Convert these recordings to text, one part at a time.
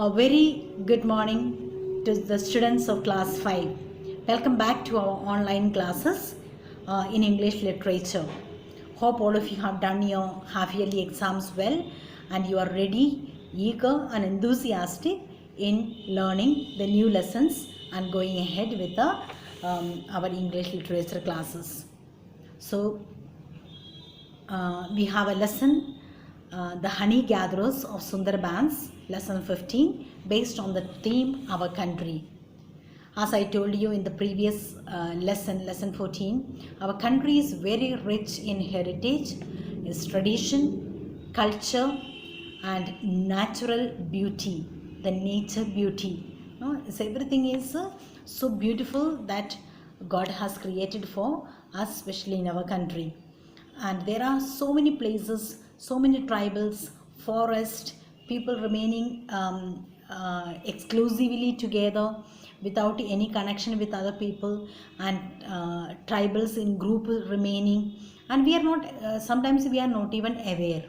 A very good morning to the students of class 5. Welcome back to our online classes in English literature. Hope all of you have done your half yearly exams well and you are ready, eager and enthusiastic in learning the new lessons and going ahead with our English literature classes. So we have a lesson, The Honey Gatherers of Sundarbans, lesson 15, based on the theme Our Country. As I told you in the previous lesson 14, our country is very rich in heritage, its tradition, culture and natural beauty, the nature beauty. So everything is so beautiful that God has created for us, especially in our country. And there are so many places, so many tribals, forest, people remaining exclusively together without any connection with other people, and tribals in group remaining, and we are not sometimes we are not even aware.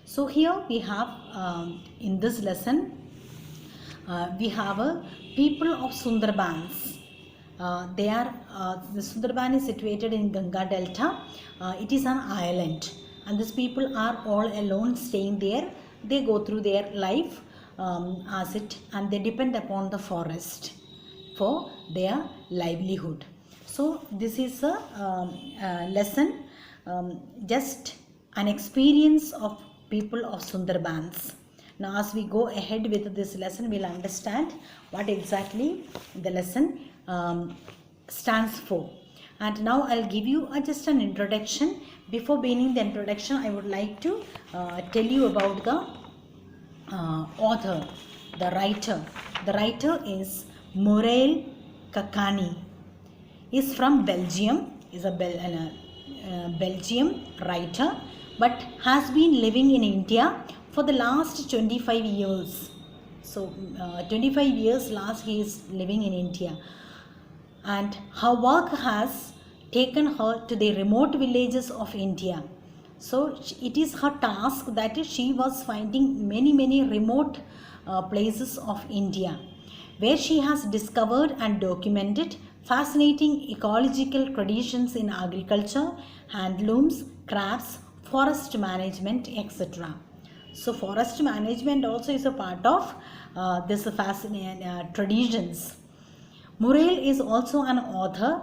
So here we have in this lesson we have a people of Sundarbans. The Sundarban is situated in Ganga Delta. It is an island, and these people are all alone staying there. They go through their life and they depend upon the forest for their livelihood. So this is a lesson, just an experience of people of Sundarbans. Now as we go ahead with this lesson, we'll understand what exactly the lesson stands for. And now I'll give you just an introduction. Before beginning the introduction, I would like to tell you about the author, the writer. The writer is Muriel Kakani. Is from Belgium, is a Belgium writer, but has been living in India for the last 25 years. So 25 years last he is living in India, and her work has taken her to the remote villages of India. So it is her task that she was finding many remote places of India, where she has discovered and documented fascinating ecological traditions in agriculture, handlooms, crafts, forest management, etc. So forest management also is a part of this fascinating traditions. Muriel is also an author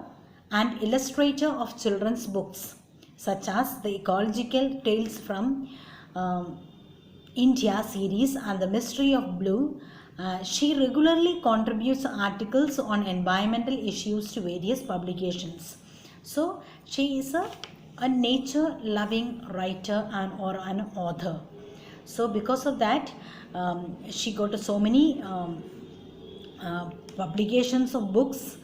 and illustrator of children's books, such as the Ecological Tales from India series and The Mystery of Blue. She regularly contributes articles on environmental issues to various publications. So she is a nature loving writer or an author. So because of that, she got so many publications of books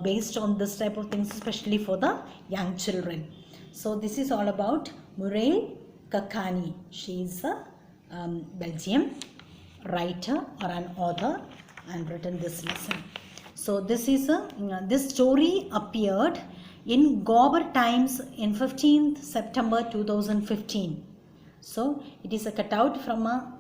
based on this type of things, especially for the young children. So this is all about Muriel Kakani. She is a Belgian writer or an author and written this lesson. So this is this story appeared in Gobar Times in 15th September 2015. So it is a cutout from a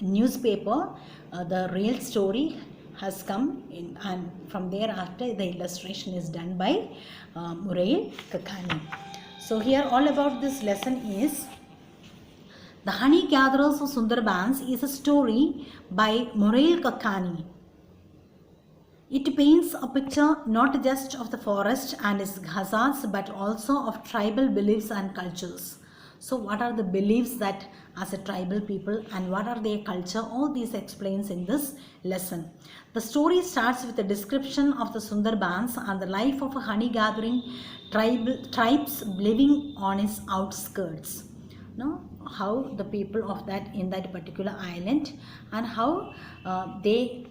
newspaper. The real story has come in, and from there after the illustration is done by Muriel Kakani. So here all about this lesson is The Honey Gatherers of Sundarbans is a story by Muriel Kakani. It paints a picture not just of the forest and its hazards, but also of tribal beliefs and cultures. So what are the beliefs that as a tribal people and what are their culture? All these explains in this lesson. The story starts with a description of the Sundarbans and the life of a honey gathering tribes living on its outskirts. How the people of that in that particular island, and how these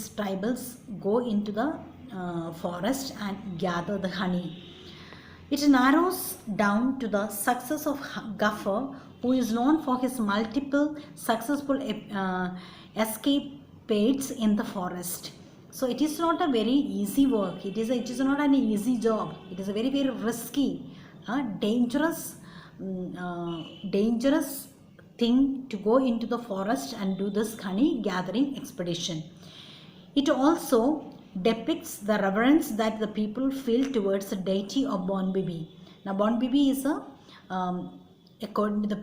tribals go into the forest and gather the honey. It narrows down to the success of Gaffer, who is known for his multiple successful escapades in the forest. So it is not a very easy work. It is not an easy job. It is a very risky, dangerous thing to go into the forest and do this honey gathering expedition. It also depicts the reverence that the people feel towards the deity of Bonbibi. Now, Bonbibi is according to the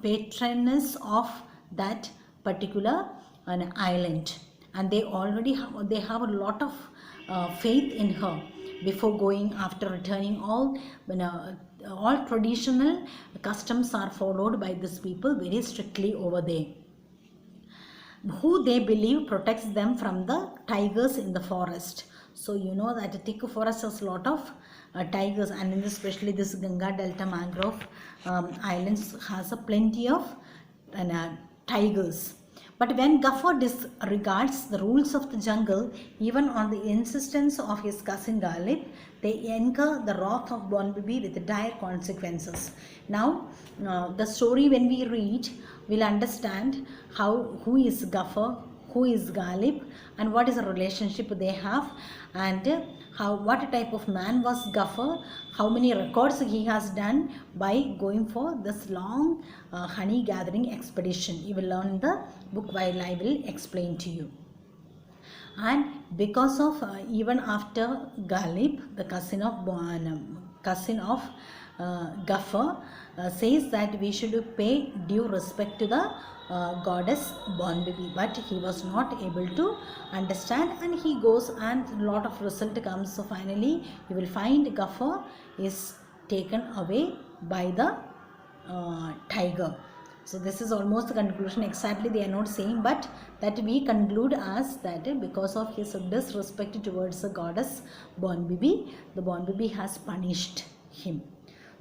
patroness of that particular island, and they have a lot of faith in her before going. After returning, all traditional customs are followed by these people very strictly over there, who they believe protects them from the tigers in the forest. So you know that the thick forest has a lot of tigers, and in especially this Ganga Delta mangrove islands has a plenty of tigers. But when Gaffer disregards the rules of the jungle, even on the insistence of his cousin Ghalib, they incur the wrath of Bonbibi with dire consequences. Now, the story when we read, we'll understand who is Gaffer, who is Ghalib, and what is the relationship they have, and what type of man was Gaffer, how many records he has done by going for this long honey gathering expedition. You will learn in the book while I will explain to you. And because of even after Ghalib, the cousin of Gaffer, says that we should pay due respect to the goddess Bonbibi, but he was not able to understand, and he goes and a lot of result comes. So finally you will find Gaffer is taken away by the tiger. So this is almost the conclusion. Exactly they are not saying, but that we conclude as that because of his disrespect towards the goddess Bonbibi, the Bonbibi has punished him.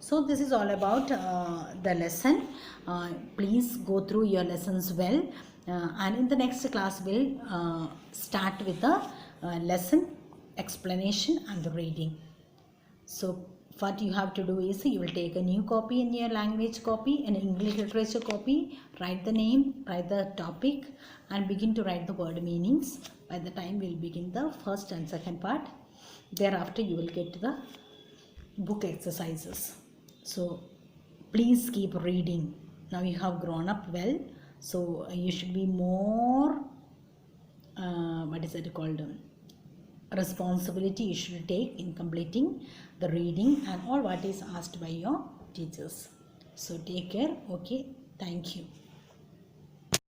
So this is all about the lesson. Please go through your lessons well, and in the next class we'll start with the lesson explanation and the reading. So what you have to do is you will take a new copy in your language copy, an English literature copy, write the name, write the topic, and begin to write the word meanings. By the time we will begin the first and second part, thereafter you will get to the book exercises. So please keep reading. Now you have grown up well, so you should be more responsibility you should take in completing the reading and all what is asked by your teachers. So take care. Okay, thank you.